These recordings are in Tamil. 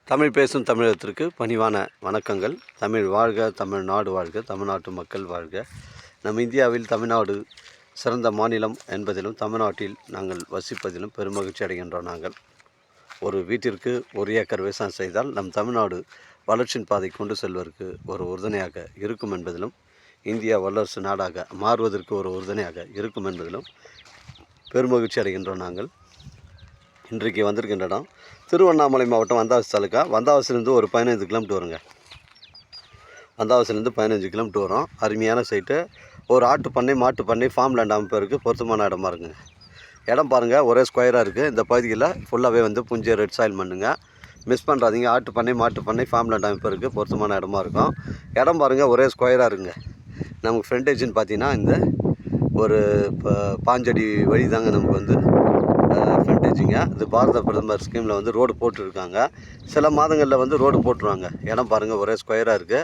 தமிழ் பேசும் தமிழகத்திற்கு பணிவான வணக்கங்கள். தமிழ் வாழ்க, தமிழ்நாடு வாழ்க, தமிழ்நாட்டு மக்கள் வாழ்க. நம் இந்தியாவில் தமிழ்நாடு சிறந்த மாநிலம் என்பதிலும் தமிழ்நாட்டில் நாங்கள் வசிப்பதிலும் பெருமகிழ்ச்சி அடைகின்றோம். நாங்கள் ஒரு வீட்டிற்கு 1 ஏக்கர் விவசாயம் செய்தால் நம் தமிழ்நாடு வளர்ச்சியின் பாதை கொண்டு செல்வதற்கு ஒரு உறுதுணையாக இருக்கும் என்பதிலும், இந்தியா வல்லரசு நாடாக மாறுவதற்கு ஒரு உறுதுணையாக இருக்கும் என்பதிலும் பெருமகிழ்ச்சி அடைகின்றோம். நாங்கள் இன்றைக்கு வந்திருக்கின்ற இடம் திருவண்ணாமலை மாவட்டம் வந்தாவசி தாலுக்கா. வந்தாவசிலேருந்து ஒரு 15 கிலோமீட்டர் வருங்க. வந்தாவசிலேருந்து 15 கிலோமீட்டர் வரும். அருமையான சைட்டு. ஒரு ஆட்டு பண்ணை, மாட்டு பண்ணை, ஃபார்ம் லேண்ட் அமைப்பு இருக்குது. பொருத்தமான இடமா இருக்குங்க. இடம் பாருங்கள், ஒரே ஸ்கொயராக இருக்குது. இந்த பகுதியில் ஃபுல்லாகவே வந்து புஞ்சை ரெட் சாயில் மண்ணுங்க. மிஸ் பண்ணுறாதீங்க. ஆட்டு பண்ணை, மாட்டு பண்ணை, ஃபார்ம் லேண்ட் அமைப்பு இருக்குது. பொருத்தமான இடமா இருக்கும். இடம் பாருங்கள், ஒரே ஸ்கொயராக இருக்குங்க. நமக்கு ஃப்ரண்டேஜ்னு பார்த்தீங்கன்னா இந்த ஒரு 5 அடி வழி தாங்க நமக்கு வந்து ஃப்ரண்டேஜுங்க. இது பாரத பிரதமர் ஸ்கீமில் வந்து ரோடு போட்டுருக்காங்க. சில மாதங்களில் வந்து ரோடு போட்டுருவாங்க. இடம் பாருங்கள், ஒரே ஸ்கொயராக இருக்குது.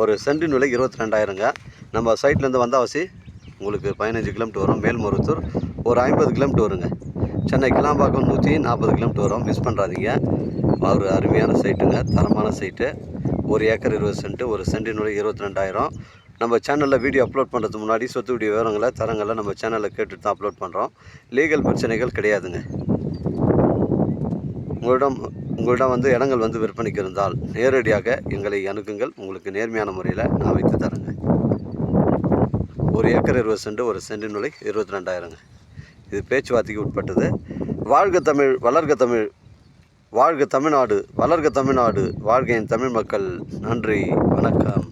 ஒரு சென்டின் விலை 22,000ங்க. நம்ம சைட்லேருந்து வந்தாவசி உங்களுக்கு 15 கிலோமீட்டர் வரும். மேல்மருவத்தூர் ஒரு 50 கிலோமீட்டர் வருங்க. சென்னை கிளாம்பாக்கம் 140 கிலோமீட்டர் வரும். மிஸ் பண்ணுறாதீங்க. ஒரு அருமையான சைட்டுங்க, தரமான சைட்டு. 1 acre 20 cent. ஒரு சென்டின் விலை 22,000. நம்ம சேனலில் வீடியோ அப்லோட் பண்ணுறதுக்கு முன்னாடி சொத்து வீடியோ விவரங்களை தரங்களை நம்ம சேனலில் கேட்டுட்டு தான் அப்லோட் பண்ணுறோம். லீகல் பிரச்சனைகள் கிடையாதுங்க. உங்களிடம் வந்து இடங்கள் வந்து விற்பனைக்கு இருந்தால் நேரடியாக எங்களை அணுகுங்கள். உங்களுக்கு நேர்மையான முறையில் நான் வைத்து தரேங்க. 1 ஏக்கர் 20 சென்ட். ஒரு சென்டின் விலை 22,000ங்க. இது பேச்சுவார்த்தைக்கு உட்பட்டது. வாழ்க தமிழ், வளர்க தமிழ், வாழ்க தமிழ்நாடு, வளர்க தமிழ்நாடு, வாழ்க என் தமிழ் மக்கள். நன்றி, வணக்கம்.